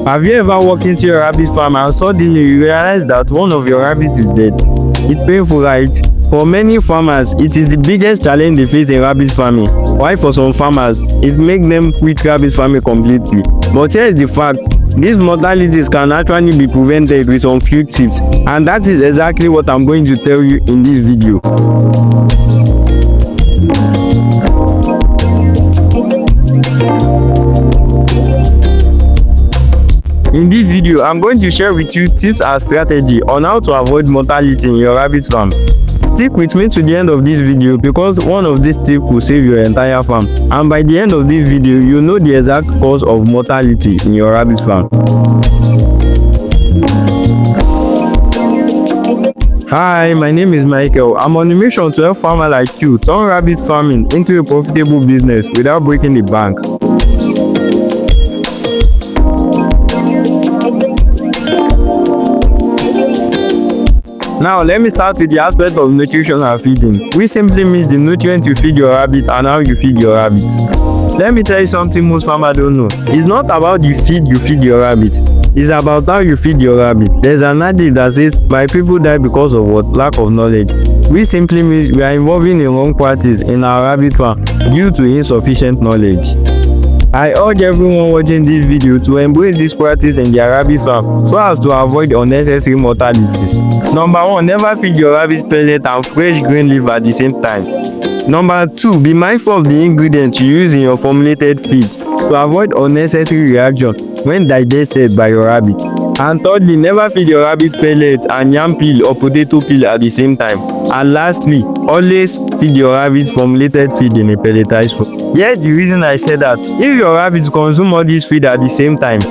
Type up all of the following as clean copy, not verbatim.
Have you ever walked into your rabbit farm and suddenly you realize that one of your rabbits is dead? It's painful, right? For many farmers, it is the biggest challenge they face in rabbit farming, while for some farmers, it makes them quit rabbit farming completely. But here is the fact, these mortalities can actually be prevented with some few tips, and that is exactly what I'm going to tell you in this video. In this video, I'm going to share with you tips and strategy on how to avoid mortality in your rabbit farm. Stick with me to the end of this video because one of these tips will save your entire farm, and by the end of this video, you'll know the exact cause of mortality in your rabbit farm. Hi, my name is Michael. I'm on a mission to help farmers like you turn rabbit farming into a profitable business without breaking the bank. Now let me start with the aspect of nutrition and feeding, which simply means the nutrients you feed your rabbit and how you feed your rabbit. Let me tell you something most farmers don't know. It's not about the feed you feed your rabbit. It's about how you feed your rabbit. There's an adage that says, my people die because of what? Lack of knowledge. Which simply means we are involving in wrong practice in our rabbit farm due to insufficient knowledge. I urge everyone watching this video to embrace this practice in their rabbit farm so as to avoid unnecessary mortalities. Number 1, never feed your rabbit pellet and fresh green leaf at the same time. Number 2, be mindful of the ingredients you use in your formulated feed to avoid unnecessary reaction when digested by your rabbit. And thirdly, never feed your rabbit pellet and yam peel or potato peel at the same time. And lastly, always feed your rabbit formulated feed in a pelletized form. Here's the reason I said that. If your rabbits consume all this feed at the same time,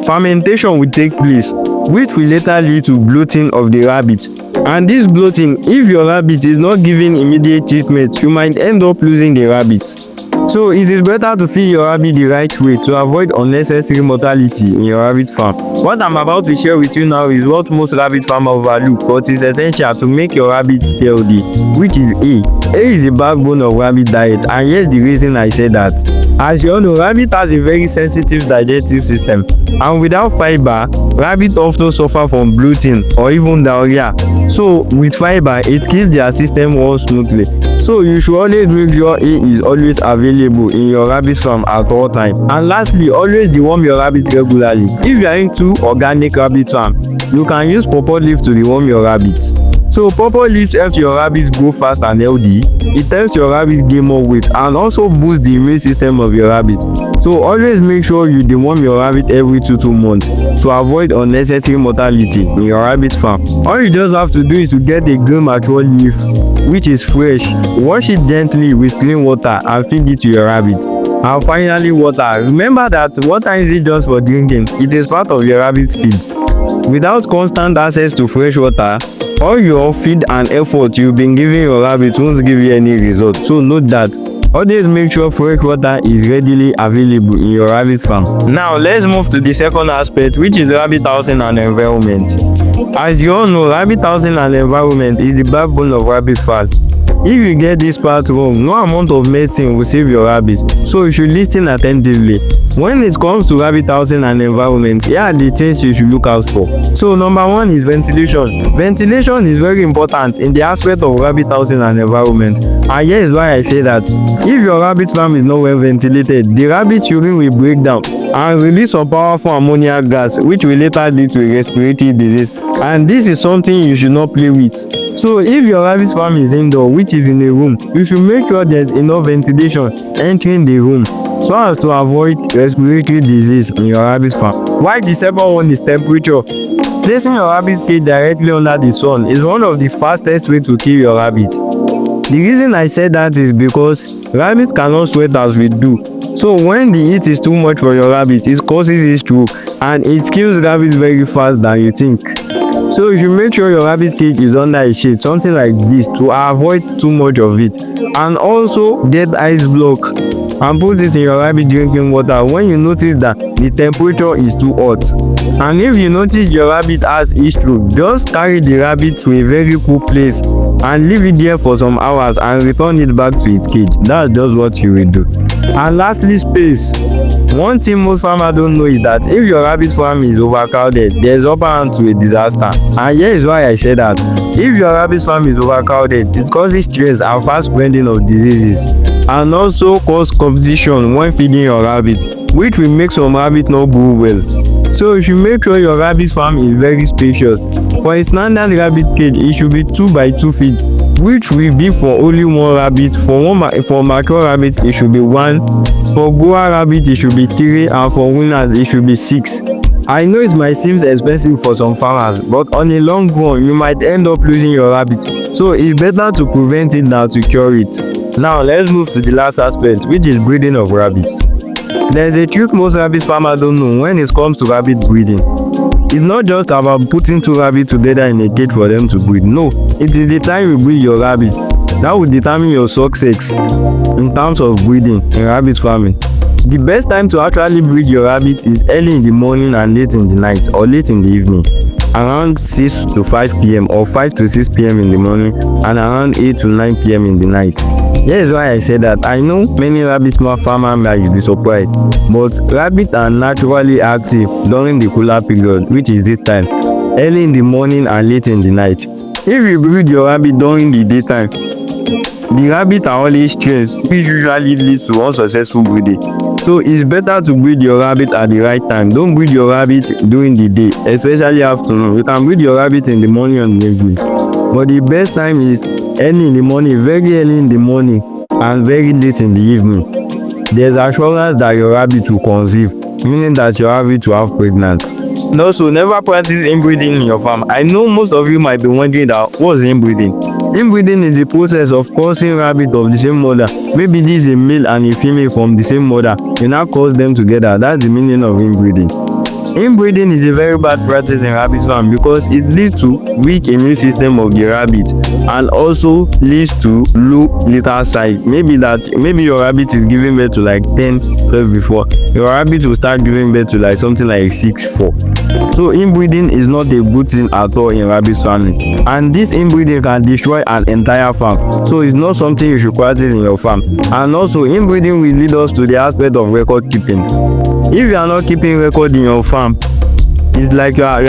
fermentation will take place, which will later lead to bloating of the rabbit. And this bloating, if your rabbit is not given immediate treatment, you might end up losing the rabbit. So it is better to feed your rabbit the right way to avoid unnecessary mortality in your rabbit farm. What I'm about to share with you now is what most rabbit farmers overlook, but is essential to make your rabbits healthy, which is A. A is the backbone of rabbit diet, and here's the reason I say that. As you all know, rabbit has a very sensitive digestive system, and without fiber, rabbit often suffer from bloating or even diarrhea. So with fiber, it keeps their system run smoothly. So you should always make sure A is always available in your rabbit farm at all times. And lastly, always deworm your rabbit regularly. If you are into organic rabbit farm, you can use pawpaw leaf to deworm your rabbits. So pawpaw leaves helps your rabbits grow fast and healthy. It helps your rabbits gain more weight and also boost the immune system of your rabbit. So always make sure you deworm your rabbit every 2 months to avoid unnecessary mortality in your rabbit farm. All you just have to do is to get a green mature leaf which is fresh, wash it gently with clean water and feed it to your rabbit. And finally, water. Remember that water isn't just for drinking, it is part of your rabbit's feed. Without constant access to fresh water, all your feed and effort you've been giving your rabbit won't give you any result. So note that. Always make sure fresh water is readily available in your rabbit farm. Now let's move to the second aspect, which is rabbit housing and environment. As you all know, rabbit housing and environment is the backbone of rabbit farm. If you get this part wrong, no amount of medicine will save your rabbits, so you should listen attentively. When it comes to rabbit housing and environment, here are the things you should look out for. So number 1 is ventilation. Ventilation is very important in the aspect of rabbit housing and environment, and here is why I say that. If your rabbit farm is not well ventilated, the rabbit urine will break down and release a powerful ammonia gas, which will later lead to a respiratory disease, and this is something you should not play with. So if your rabbit farm is indoor, which is in a room, you should make sure there's enough ventilation entering the room so as to avoid respiratory disease in your rabbit farm. While the second one is temperature. Placing your rabbit cage directly under the sun is one of the fastest ways to kill your rabbit. The reason I said that is because rabbits cannot sweat as we do. So when the heat is too much for your rabbit, it causes heat stroke and it kills rabbits very fast than you think. So you should make sure your rabbit cage is under a shade, something like this, to avoid too much of it. And also get ice block and put it in your rabbit drinking water when you notice that the temperature is too hot. And if you notice your rabbit has heat stroke, just carry the rabbit to a very cool place and leave it there for some hours and return it back to its cage. That's just what you will do. And lastly, space. One thing most farmers don't know is that if your rabbit farm is overcrowded, there's upper hand to a disaster. And here is why I say that. If your rabbit farm is overcrowded, it causes stress and fast spreading of diseases, and also cause competition when feeding your rabbit, which will make some rabbit not grow well. So you should make sure your rabbit farm is very spacious. For a standard rabbit cage, it should be 2 by 2 feet, which will be for only one rabbit. For mature rabbit, it should be 1. For grower rabbit, it should be 3, and for weaners, it should be 6. I know it might seem expensive for some farmers, but on a long run, you might end up losing your rabbit. So it's better to prevent it than to cure it. Now let's move to the last aspect, which is breeding of rabbits. There's a trick most rabbit farmers don't know when it comes to rabbit breeding. It's not just about putting 2 rabbits together in a cage for them to breed. No, it is the time you breed your rabbit that will determine your success in terms of breeding in rabbit farming. The best time to actually breed your rabbit is early in the morning and late in the night, or late in the evening, around 6 to 5 p.m. or 5 to 6 p.m. in the morning, and around 8 to 9 p.m. in the night. Here is why I say that. I know many rabbit farmers might be surprised, but rabbits are naturally active during the cooler period, which is daytime, early in the morning and late in the night. If you breed your rabbit during the daytime, the rabbits are always stressed, which usually leads to unsuccessful breeding. So it's better to breed your rabbit at the right time. Don't breed your rabbit during the day, especially afternoon. You can breed your rabbit in the morning and the evening, but the best time is early in the morning, very early in the morning, and very late in the evening. There's assurance that your rabbit will conceive, meaning that your rabbit will have pregnant. And also, never practice inbreeding in your farm. I know most of you might be wondering that what's inbreeding. Inbreeding is the process of causing rabbits of the same mother. Maybe this is a male and a female from the same mother. You now cause them together. That's the meaning of inbreeding. Inbreeding is a very bad practice in rabbit farm because it leads to weak immune system of the rabbit and also leads to low litter size. Maybe your rabbit is giving birth to like 10, 12 before. Your rabbit will start giving birth to like something like 6, 4. So inbreeding is not a good thing at all in rabbit farming, and this inbreeding can destroy an entire farm. So it's not something you should practice in your farm. And also, inbreeding will lead us to the aspect of record keeping. If you are not keeping record in your farm, it's like you are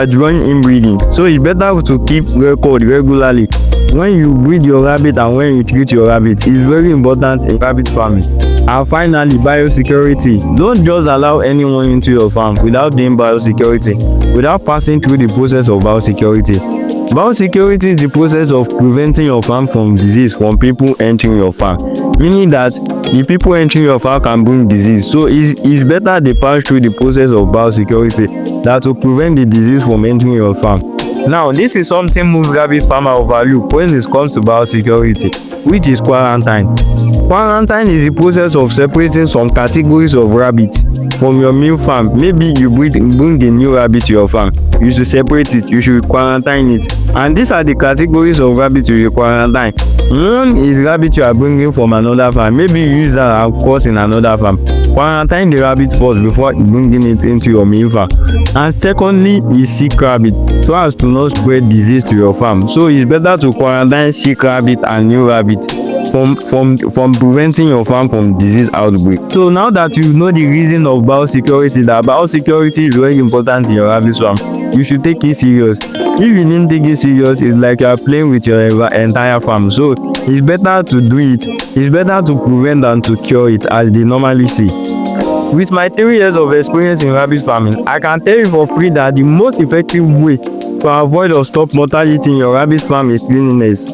drawing inbreeding. So it's better to keep record regularly when you breed your rabbit and when you treat your rabbit. It's very important in rabbit farming. And finally, biosecurity. Don't just allow anyone into your farm without doing biosecurity, without passing through the process of biosecurity. Biosecurity is the process of preventing your farm from disease from people entering your farm, meaning that the people entering your farm can bring disease. So it's better they pass through the process of biosecurity that will prevent the disease from entering your farm. Now, this is something most rabbit farmers overlook when it comes to biosecurity, which is quarantine. Quarantine is the process of separating some categories of rabbits from your main farm. Maybe you bring a new rabbit to your farm. You should separate it. You should quarantine it. And these are the categories of rabbits you should quarantine. One is rabbit you are bringing from another farm. Maybe you use that of course in another farm. Quarantine the rabbit first before bringing it into your main farm. And secondly is sick rabbit, so as to not spread disease to your farm. So it's better to quarantine sick rabbit and new rabbit from preventing your farm from disease outbreak. So now that you know the reason of biosecurity, that biosecurity is very important in your rabbit farm, you should take it serious. If you didn't take it serious, it's like you are playing with your entire farm. So it's better to do it. It's better to prevent than to cure it, as they normally say. With my 3 years of experience in rabbit farming, I can tell you for free that the most effective way to avoid or stop mortality in your rabbit farm is cleanliness.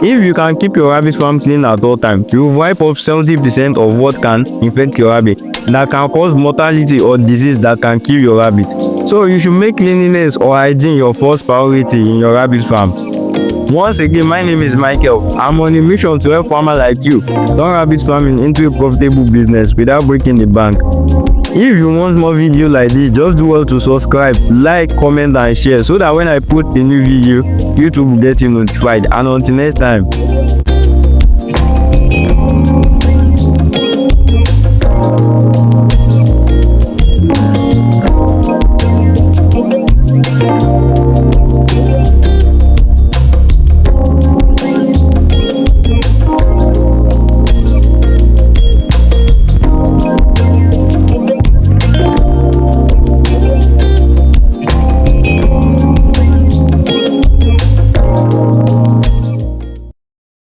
If you can keep your rabbit farm clean at all times, you will wipe off 70% of what can infect your rabbit, that can cause mortality or disease that can kill your rabbit. So you should make cleanliness or hygiene your first priority in your rabbit farm. Once again, my name is Michael. I'm on a mission to help farmers like you turn rabbit farming into a profitable business without breaking the bank. If you want more videos like this, just do well to subscribe, like, comment and share so that when I put a new video, YouTube will get you notified. And until next time.